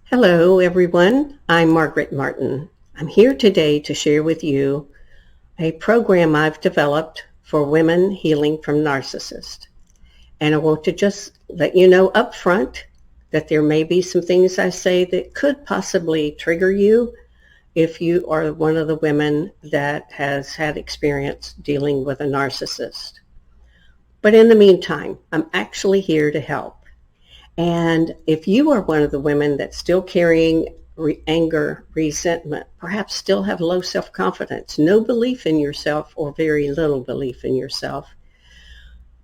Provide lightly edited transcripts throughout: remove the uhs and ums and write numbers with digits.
Hello, everyone. I'm Margaret Martin. I'm here today to share with you a program I've developed for women healing from narcissists. And I want to just let you know up front that there may be some things I say that could possibly trigger you if you are one of the women that has had experience dealing with a narcissist. But in the meantime, I'm actually here to help. And if you are one of the women that's still carrying anger, resentment, perhaps still have low self-confidence, no belief in yourself or very little belief in yourself,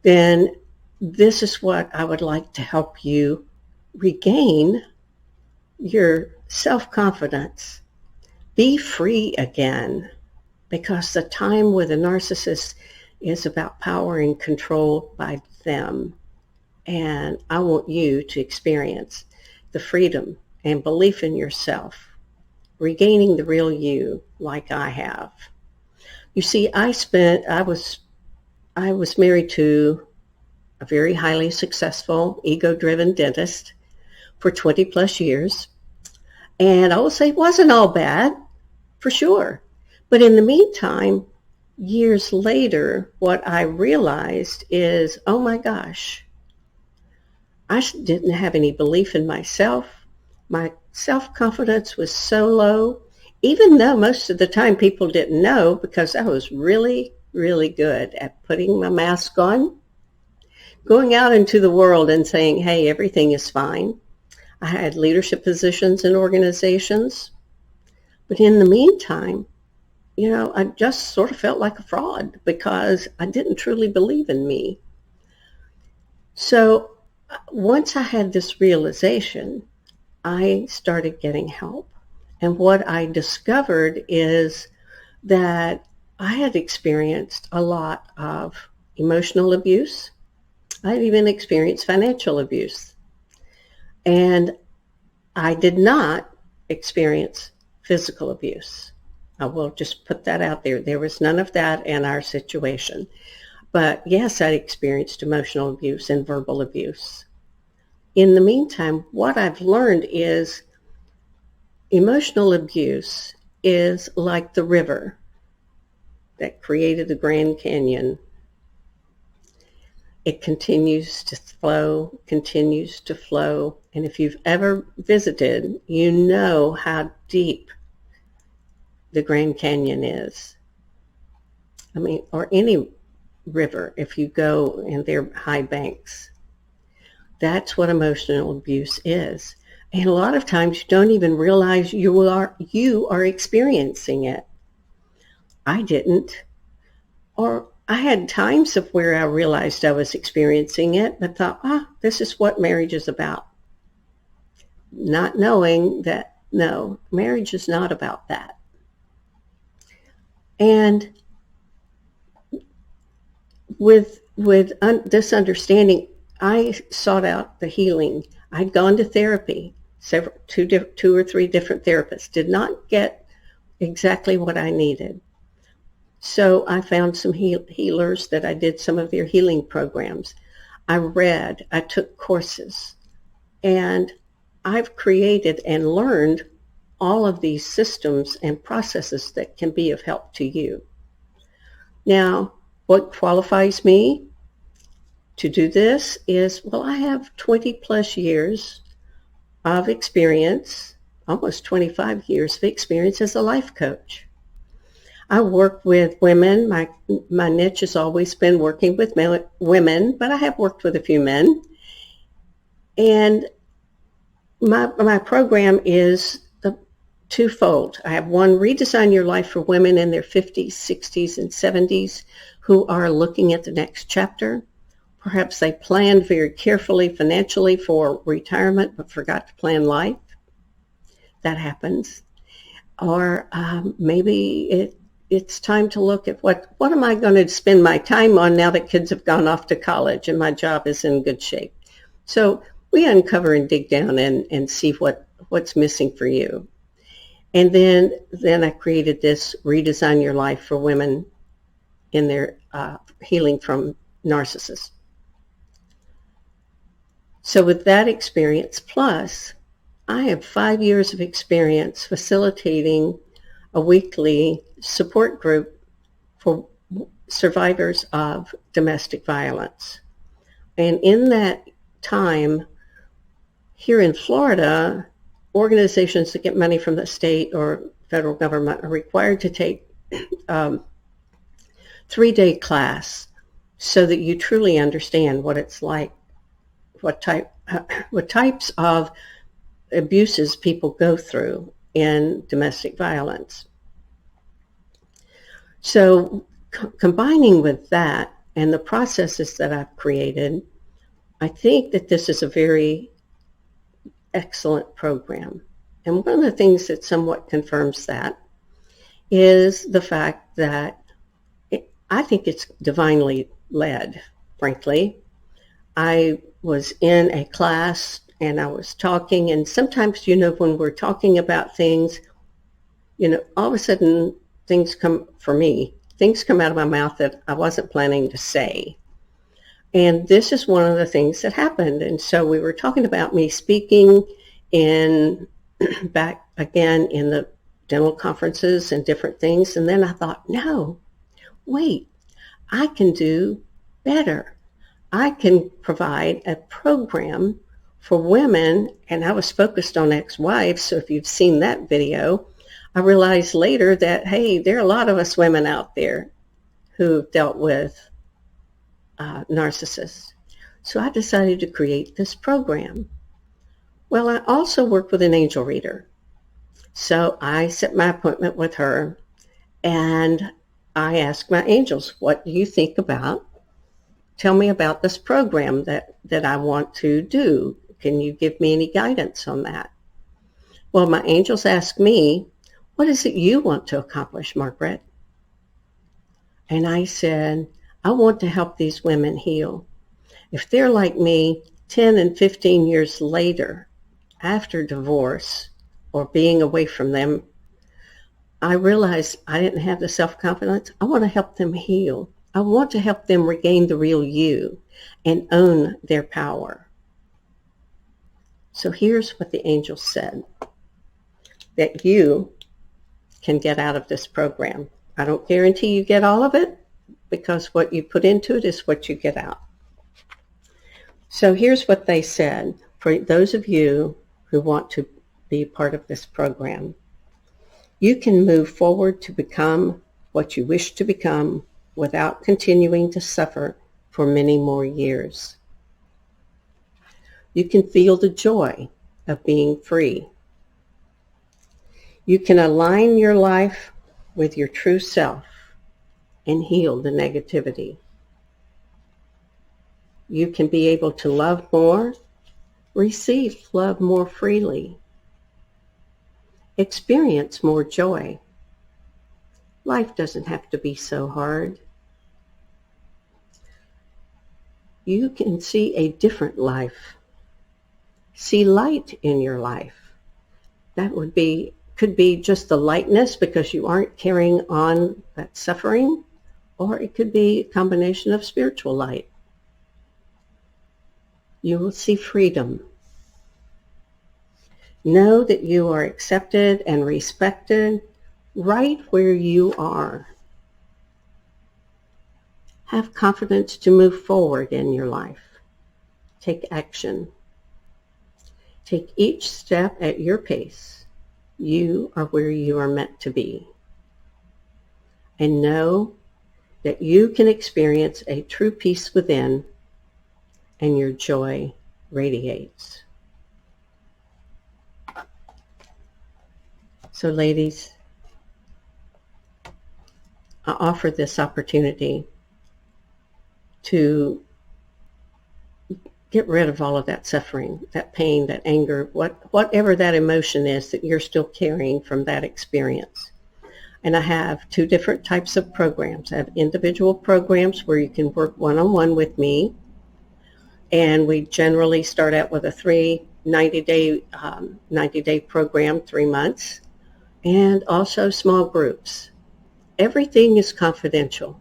then this is what I would like to help you regain your self-confidence. Be free again, because the time with a narcissist is about power and control by them. And I want you to experience the freedom and belief in yourself, regaining the real you like I have. You see, I was married to a very highly successful, ego-driven dentist for 20 plus years. And I will say it wasn't all bad, for sure. But in the meantime, years later, what I realized is, oh my gosh, I didn't have any belief in myself. My self-confidence was so low, even though most of the time people didn't know, because I was really, really good at putting my mask on, going out into the world and saying, hey, everything is fine. I had leadership positions in organizations. But in the meantime, I just sort of felt like a fraud because I didn't truly believe in me. So once I had this realization, I started getting help. And what I discovered is that I had experienced a lot of emotional abuse. I had even experienced financial abuse. And I did not experience physical abuse. I will just put that out there. There was none of that in our situation. But yes, I experienced emotional abuse and verbal abuse. In the meantime, what I've learned is emotional abuse is like the river that created the Grand Canyon. It continues to flow, and if you've ever visited, you know how deep the Grand Canyon is. Or any river, if you go in their high banks. That's what emotional abuse is. And a lot of times you don't even realize you are experiencing it. I didn't. Or I had times of where I realized I was experiencing it, but thought, this is what marriage is about. Not knowing that, no, marriage is not about that. And with this understanding, I sought out the healing. I'd gone to therapy, two or three different therapists, did not get exactly what I needed. So I found some healers that I did some of their healing programs. I read, I took courses, and I've created and learned all of these systems and processes that can be of help to you. Now, what qualifies me to do this is, I have 20 plus years of experience, almost 25 years of experience as a life coach. I work with women. My niche has always been working with women, but I have worked with a few men. And my program is twofold. I have one, Redesign Your Life for women in their 50s, 60s, and 70s who are looking at the next chapter. Perhaps they planned very carefully financially for retirement, but forgot to plan life. That happens. Or maybe it's time to look at what am I going to spend my time on now that kids have gone off to college and my job is in good shape. So we uncover and dig down and see what's missing for you. And then I created this Redesign Your Life for women in their healing from narcissists. So with that experience, plus I have 5 years of experience facilitating a weekly support group for survivors of domestic violence. And in that time, here in Florida, organizations that get money from the state or federal government are required to take a 3-day class so that you truly understand what it's like, what types of abuses people go through in domestic violence. So combining with that and the processes that I've created, I think that this is a very excellent program. And one of the things that somewhat confirms that is the fact that I think it's divinely led, frankly. I was in a class and I was talking, and sometimes, when we're talking about things, all of a sudden things come out of my mouth that I wasn't planning to say. And this is one of the things that happened. And so we were talking about me speaking back again in the dental conferences and different things. And then I thought, no, wait, I can do better. I can provide a program for women. And I was focused on ex-wives. So if you've seen that video, I realized later that, hey, there are a lot of us women out there who've dealt with narcissists. So I decided to create this program. Well, I also work with an angel reader. So I set my appointment with her and I asked my angels, what do you think about? Tell me about this program that I want to do. Can you give me any guidance on that? Well, my angels asked me, what is it you want to accomplish, Margaret? And I said, I want to help these women heal. If they're like me 10 and 15 years later, after divorce or being away from them, I realized I didn't have the self-confidence. I want to help them heal. I want to help them regain the real you and own their power. So here's what the angels said that you can get out of this program. I don't guarantee you get all of it, because what you put into it is what you get out. So here's what they said for those of you who want to be part of this program. You can move forward to become what you wish to become without continuing to suffer for many more years. You can feel the joy of being free. You can align your life with your true self and heal the negativity. You can be able to love more, receive love more freely, experience more joy. Life doesn't have to be so hard. You can see a different life. See light in your life. That could be just the lightness because you aren't carrying on that suffering, or it could be a combination of spiritual light. You will see freedom. Know that you are accepted and respected right where you are. Have confidence to move forward in your life. Take action. Take each step at your pace. You are where you are meant to be. And know that you can experience a true peace within, and your joy radiates. So ladies, I offer this opportunity to get rid of all of that suffering, that pain, that anger, whatever that emotion is that you're still carrying from that experience. And I have 2 different types of programs. I have individual programs where you can work one-on-one with me. And we generally start out with a 90-day program, 3 months, and also small groups. Everything is confidential.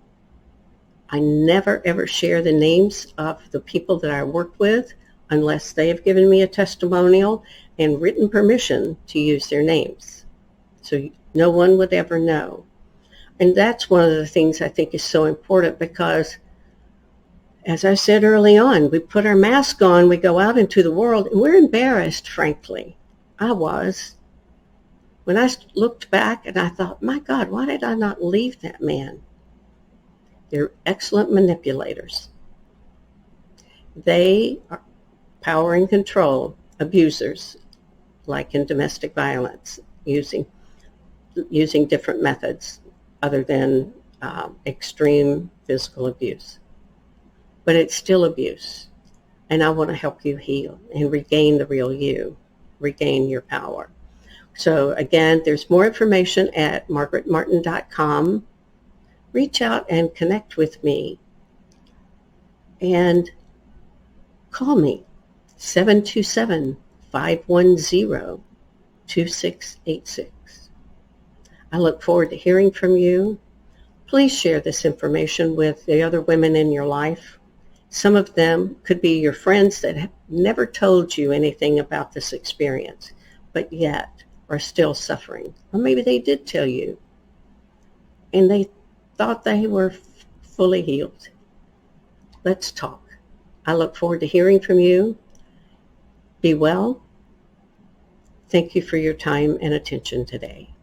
I never ever share the names of the people that I work with unless they have given me a testimonial and written permission to use their names. So no one would ever know. And that's one of the things I think is so important because, as I said early on, we put our mask on, we go out into the world, and we're embarrassed, frankly. I was. When I looked back and I thought, my God, why did I not leave that man? They're excellent manipulators. They are power and control abusers, like in domestic violence, using different methods other than extreme physical abuse. But it's still abuse. And I want to help you heal and regain the real you, regain your power. So again, there's more information at margaretmartin.com. Reach out and connect with me. And call me, 727-510-2686. I look forward to hearing from you. Please share this information with the other women in your life. Some of them could be your friends that have never told you anything about this experience, but yet are still suffering. Or maybe they did tell you, and they thought they were fully healed. Let's talk. I look forward to hearing from you. Be well. Thank you for your time and attention today.